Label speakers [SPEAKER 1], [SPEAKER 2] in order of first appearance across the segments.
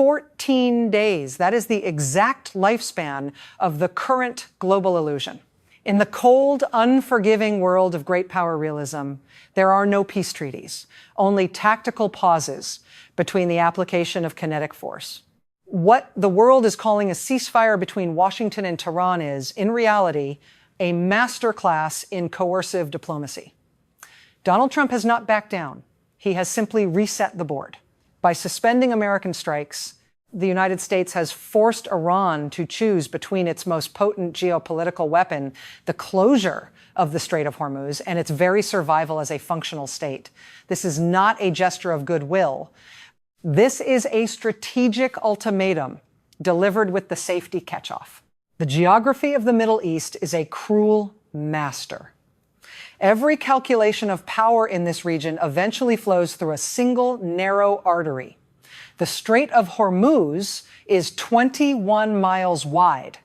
[SPEAKER 1] 14 days. That is the exact lifespan of the current global illusion. In the cold, unforgiving world of great power realism, there are no peace treaties, only tactical pauses between the application of kinetic force. What the world is calling a ceasefire between Washington and Tehran is, in reality, a masterclass in coercive diplomacy. Donald Trump has not backed down. He has simply reset the board. By suspending American strikes, the United States has forced Iran to choose between its most potent geopolitical weapon, the closure of the Strait of Hormuz, and its very survival as a functional state. This is not a gesture of goodwill. This is a strategic ultimatum delivered with the safety catch-off. The geography of the Middle East is a cruel master. Every calculation of power in this region eventually flows through a single narrow artery. The Strait of Hormuz is 21 miles wide.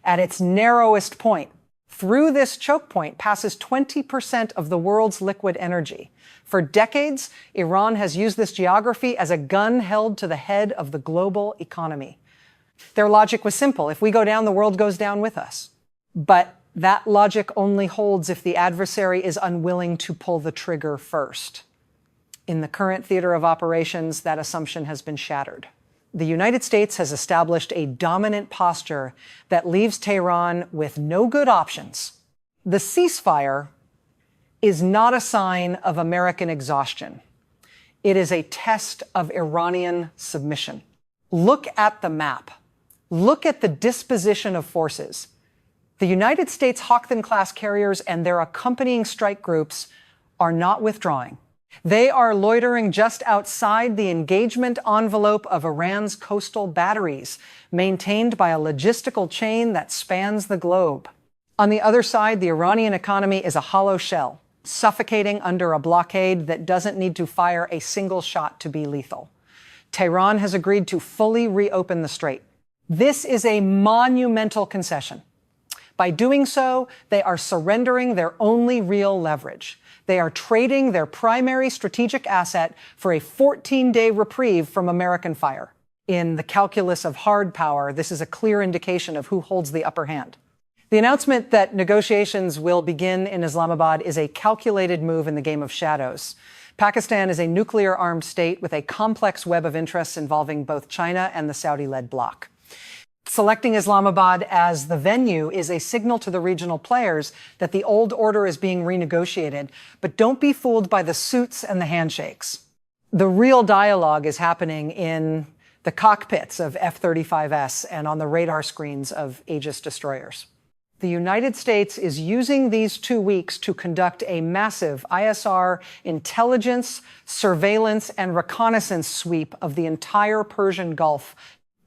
[SPEAKER 1] At its narrowest point, through this choke point passes 20% of the world's liquid energy. For decades, Iran has used this geography as a gun held to the head of the global economy. Their logic was simple. If we go down, the world goes down with us. But that logic only holds if the adversary is unwilling to pull the trigger first. In the current theater of operations, that assumption has been shattered. The United States has established a dominant posture that leaves Tehran with no good options. The ceasefire is not a sign of American exhaustion. It is a test of Iranian submission. Look at the map. Look at the disposition of forces. The United States Hawkton-class carriers and their accompanying strike groups are not withdrawing. They are loitering just outside the engagement envelope of Iran's coastal batteries, maintained by a logistical chain that spans the globe. On the other side, the Iranian economy is a hollow shell, suffocating under a blockade that doesn't need to fire a single shot to be lethal. Tehran has agreed to fully reopen the strait. This is a monumental concession. By doing so, they are surrendering their only real leverage. They are trading their primary strategic asset for a 14-day reprieve from American fire. In the calculus of hard power, this is a clear indication of who holds the upper hand. The announcement that negotiations will begin in Islamabad is a calculated move in the game of shadows. Pakistan is a nuclear-armed state with a complex web of interests involving both China and the Saudi-led bloc. Selecting Islamabad as the venue is a signal to the regional players that the old order is being renegotiated, but don't be fooled by the suits and the handshakes. The real dialogue is happening in the cockpits of F-35s and on the radar screens of Aegis destroyers. The United States is using these 2 weeks to conduct a massive ISR intelligence, surveillance, and reconnaissance sweep of the entire Persian Gulf.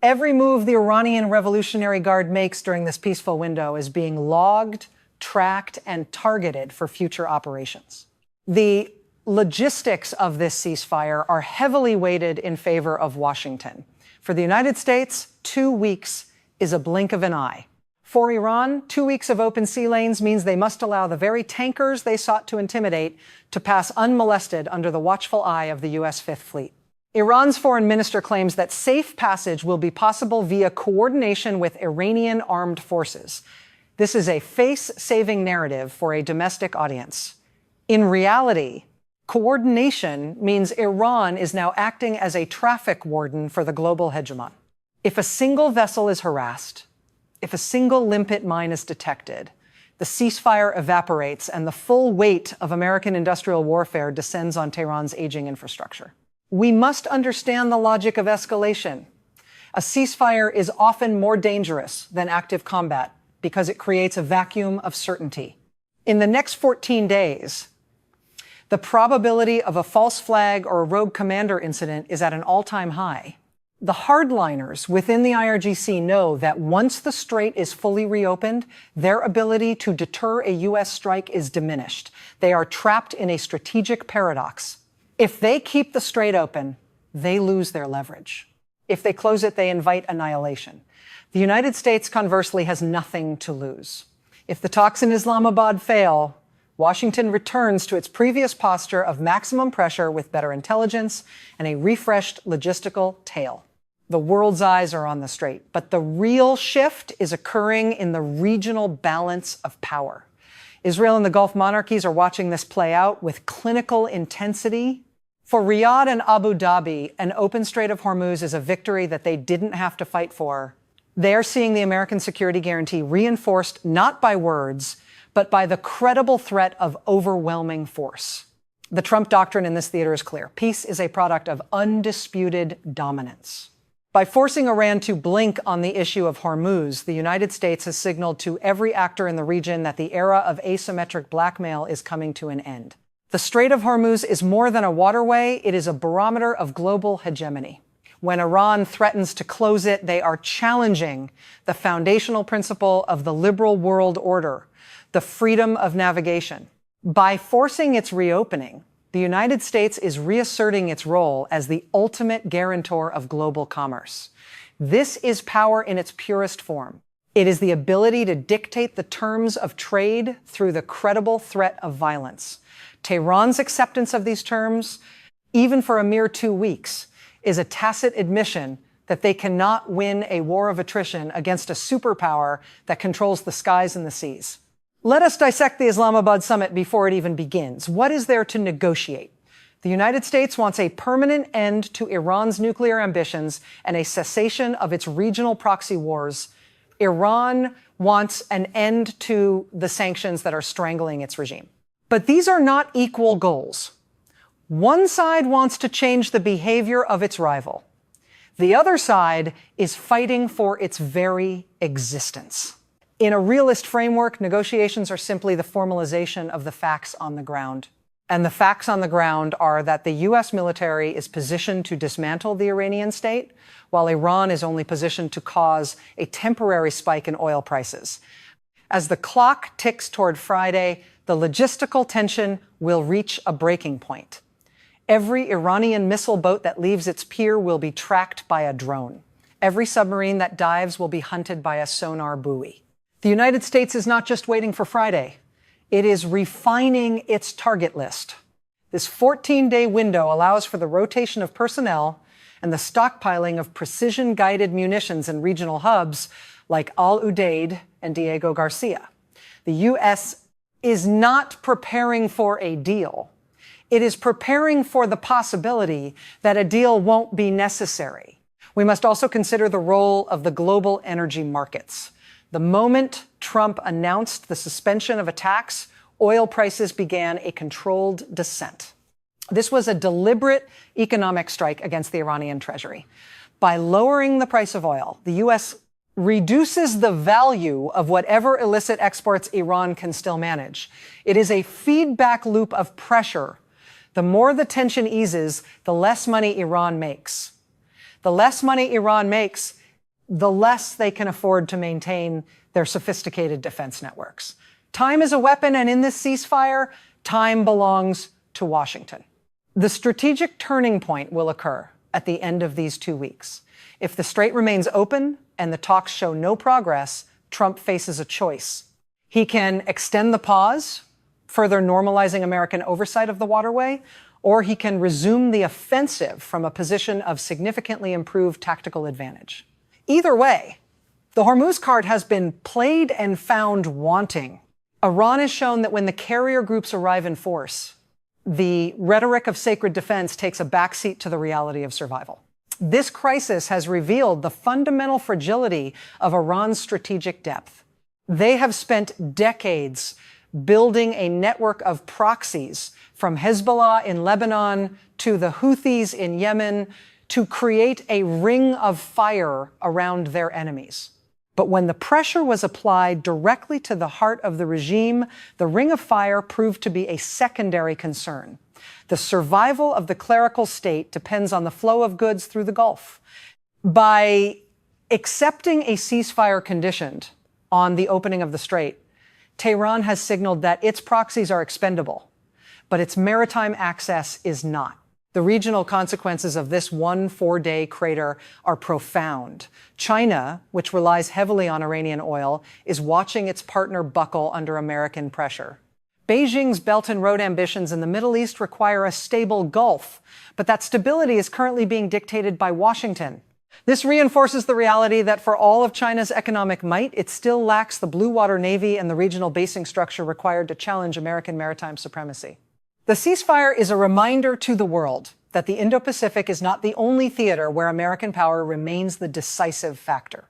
[SPEAKER 1] Every move the Iranian Revolutionary Guard makes during this peaceful window is being logged, tracked, and targeted for future operations. The logistics of this ceasefire are heavily weighted in favor of Washington. For the United States, 2 weeks is a blink of an eye. For Iran, 2 weeks of open sea lanes means they must allow the very tankers they sought to intimidate to pass unmolested under the watchful eye of the U.S. Fifth Fleet. Iran's foreign minister claims that safe passage will be possible via coordination with Iranian armed forces. This is a face-saving narrative for a domestic audience. In reality, coordination means Iran is now acting as a traffic warden for the global hegemon. If a single vessel is harassed, if a single limpet mine is detected, the ceasefire evaporates and the full weight of American industrial warfare descends on Tehran's aging infrastructure. We must understand the logic of escalation. A ceasefire is often more dangerous than active combat because it creates a vacuum of certainty. In the next 14 days, the probability of a false flag or a rogue commander incident is at an all-time high. The hardliners within the IRGC know that once the strait is fully reopened, their ability to deter a U.S. strike is diminished. They are trapped in a strategic paradox. If they keep the strait open, they lose their leverage. If they close it, they invite annihilation. The United States, conversely, has nothing to lose. If the talks in Islamabad fail, Washington returns to its previous posture of maximum pressure with better intelligence and a refreshed logistical tail. The world's eyes are on the strait, but the real shift is occurring in the regional balance of power. Israel and the Gulf monarchies are watching this play out with clinical intensity. For Riyadh and Abu Dhabi, an open Strait of Hormuz is a victory that they didn't have to fight for. They're seeing the American security guarantee reinforced not by words, but by the credible threat of overwhelming force. The Trump doctrine in this theater is clear. Peace is a product of undisputed dominance. By forcing Iran to blink on the issue of Hormuz, the United States has signaled to every actor in the region that the era of asymmetric blackmail is coming to an end. The Strait of Hormuz is more than a waterway, it is a barometer of global hegemony. When Iran threatens to close it, they are challenging the foundational principle of the liberal world order, the freedom of navigation. By forcing its reopening, the United States is reasserting its role as the ultimate guarantor of global commerce. This is power in its purest form. It is the ability to dictate the terms of trade through the credible threat of violence. Tehran's acceptance of these terms, even for a mere 2 weeks, is a tacit admission that they cannot win a war of attrition against a superpower that controls the skies and the seas. Let us dissect the Islamabad summit before it even begins. What is there to negotiate? The United States wants a permanent end to Iran's nuclear ambitions and a cessation of its regional proxy wars. Iran wants an end to the sanctions that are strangling its regime. But these are not equal goals. One side wants to change the behavior of its rival. The other side is fighting for its very existence. In a realist framework, negotiations are simply the formalization of the facts on the ground. And the facts on the ground are that the U.S. military is positioned to dismantle the Iranian state, while Iran is only positioned to cause a temporary spike in oil prices. As the clock ticks toward Friday, the logistical tension will reach a breaking point. Every Iranian missile boat that leaves its pier will be tracked by a drone. Every submarine that dives will be hunted by a sonar buoy. The United States is not just waiting for Friday. It is refining its target list. This 14-day window allows for the rotation of personnel and the stockpiling of precision-guided munitions in regional hubs like Al Udeid and Diego Garcia. The U.S. is not preparing for a deal. It is preparing for the possibility that a deal won't be necessary. We must also consider the role of the global energy markets. The moment Trump announced the suspension of attacks, oil prices began a controlled descent. This was a deliberate economic strike against the Iranian treasury. By lowering the price of oil, the U.S. reduces the value of whatever illicit exports Iran can still manage. It is a feedback loop of pressure. The more the tension eases, the less money Iran makes. The less money Iran makes, the less they can afford to maintain their sophisticated defense networks. Time is a weapon, and in this ceasefire, time belongs to Washington. The strategic turning point will occur at the end of these 2 weeks. If the strait remains open and the talks show no progress, Trump faces a choice. He can extend the pause, further normalizing American oversight of the waterway, or he can resume the offensive from a position of significantly improved tactical advantage. Either way, the Hormuz card has been played and found wanting. Iran has shown that when the carrier groups arrive in force, the rhetoric of sacred defense takes a backseat to the reality of survival. This crisis has revealed the fundamental fragility of Iran's strategic depth. They have spent decades building a network of proxies from Hezbollah in Lebanon to the Houthis in Yemen to create a ring of fire around their enemies. But when the pressure was applied directly to the heart of the regime, the ring of fire proved to be a secondary concern. The survival of the clerical state depends on the flow of goods through the Gulf. By accepting a ceasefire conditioned on the opening of the strait, Tehran has signaled that its proxies are expendable, but its maritime access is not. The regional consequences of this 4-day crater are profound. China, which relies heavily on Iranian oil, is watching its partner buckle under American pressure. Beijing's Belt and Road ambitions in the Middle East require a stable Gulf, but that stability is currently being dictated by Washington. This reinforces the reality that for all of China's economic might, it still lacks the blue water navy and the regional basing structure required to challenge American maritime supremacy. The ceasefire is a reminder to the world that the Indo-Pacific is not the only theater where American power remains the decisive factor.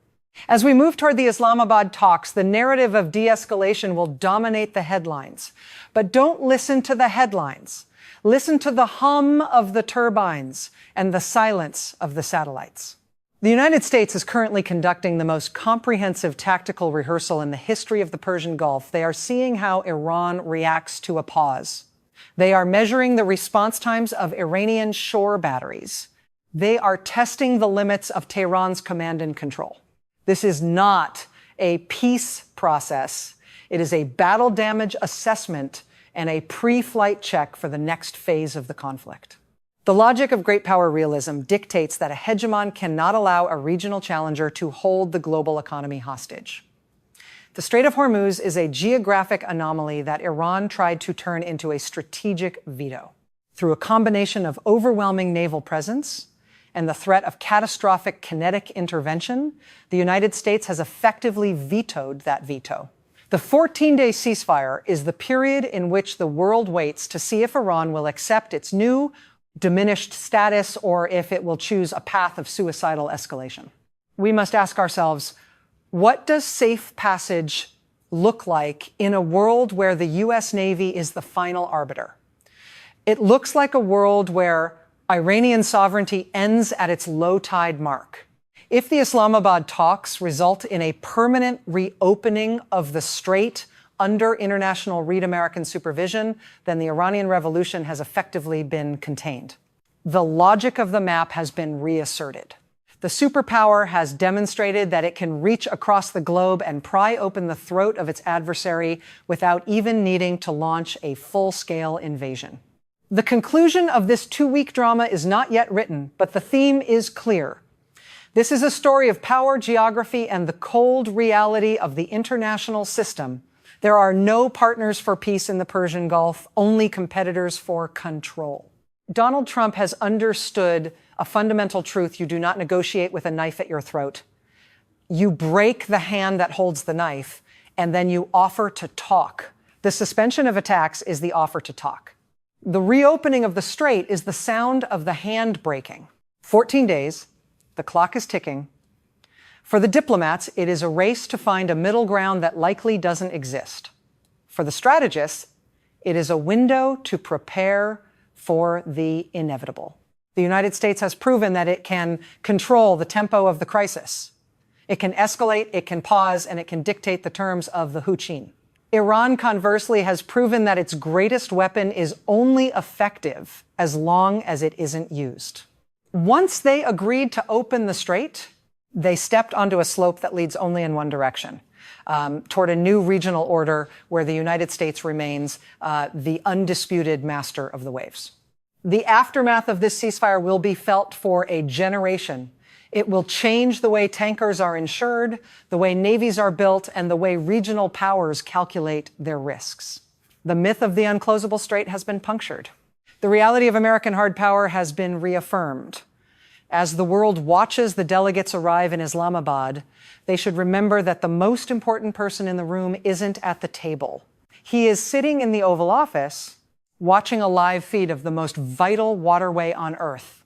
[SPEAKER 1] As we move toward the Islamabad talks, the narrative of de-escalation will dominate the headlines. But don't listen to the headlines. Listen to the hum of the turbines and the silence of the satellites. The United States is currently conducting the most comprehensive tactical rehearsal in the history of the Persian Gulf. They are seeing how Iran reacts to a pause. They are measuring the response times of Iranian shore batteries. They are testing the limits of Tehran's command and control. This is not a peace process. It is a battle damage assessment and a pre-flight check for the next phase of the conflict. The logic of great power realism dictates that a hegemon cannot allow a regional challenger to hold the global economy hostage. The Strait of Hormuz is a geographic anomaly that Iran tried to turn into a strategic veto. Through a combination of overwhelming naval presence and the threat of catastrophic kinetic intervention, the United States has effectively vetoed that veto. The 14-day ceasefire is the period in which the world waits to see if Iran will accept its new diminished status or if it will choose a path of suicidal escalation. We must ask ourselves, what does safe passage look like in a world where the U.S. Navy is the final arbiter? It looks like a world where Iranian sovereignty ends at its low tide mark. If the Islamabad talks result in a permanent reopening of the strait under international Read American supervision, then the Iranian Revolution has effectively been contained. The logic of the map has been reasserted. The superpower has demonstrated that it can reach across the globe and pry open the throat of its adversary without even needing to launch a full-scale invasion. The conclusion of this 2-week drama is not yet written, but the theme is clear. This is a story of power, geography, and the cold reality of the international system. There are no partners for peace in the Persian Gulf, only competitors for control. Donald Trump has understood a fundamental truth: you do not negotiate with a knife at your throat. You break the hand that holds the knife, and then you offer to talk. The suspension of attacks is the offer to talk. The reopening of the strait is the sound of the hand breaking. 14 days, the clock is ticking. For the diplomats, it is a race to find a middle ground that likely doesn't exist. For the strategists, it is a window to prepare for the inevitable. The United States has proven that it can control the tempo of the crisis. It can escalate, it can pause, and it can dictate the terms of the Huqin. Iran, conversely, has proven that its greatest weapon is only effective as long as it isn't used. Once they agreed to open the strait, they stepped onto a slope that leads only in one direction, toward a new regional order where the United States remains the undisputed master of the waves. The aftermath of this ceasefire will be felt for a generation. It will change the way tankers are insured, the way navies are built, and the way regional powers calculate their risks. The myth of the unclosable strait has been punctured. The reality of American hard power has been reaffirmed. As the world watches the delegates arrive in Islamabad, they should remember that the most important person in the room isn't at the table. He is sitting in the Oval Office, watching a live feed of the most vital waterway on Earth,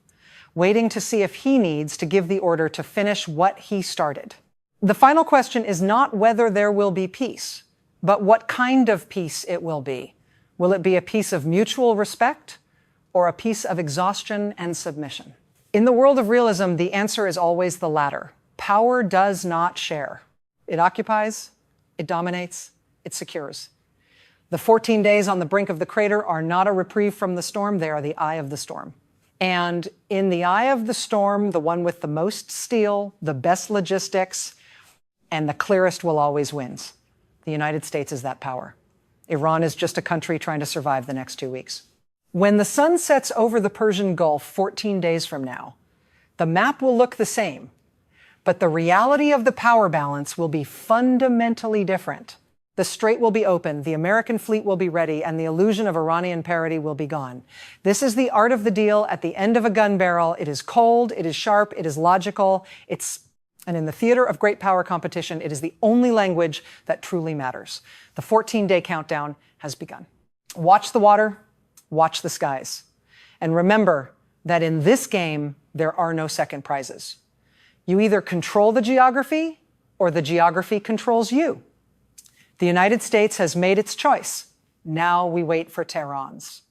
[SPEAKER 1] waiting to see if he needs to give the order to finish what he started. The final question is not whether there will be peace, but what kind of peace it will be. Will it be a peace of mutual respect or a peace of exhaustion and submission? In the world of realism, the answer is always the latter. Power does not share. It occupies, it dominates, it secures. The 14 days on the brink of the crater are not a reprieve from the storm, they are the eye of the storm. And in the eye of the storm, the one with the most steel, the best logistics, and the clearest will always wins. The United States is that power. Iran is just a country trying to survive the next 2 weeks. When the sun sets over the Persian Gulf 14 days from now, the map will look the same, but the reality of the power balance will be fundamentally different. The strait will be open, the American fleet will be ready, and the illusion of Iranian parity will be gone. This is the art of the deal at the end of a gun barrel. It is cold, it is sharp, it is logical, and in the theater of great power competition, it is the only language that truly matters. The 14-day countdown has begun. Watch the water, watch the skies. And remember that in this game, there are no second prizes. You either control the geography or the geography controls you. The United States has made its choice. Now we wait for Tehran's.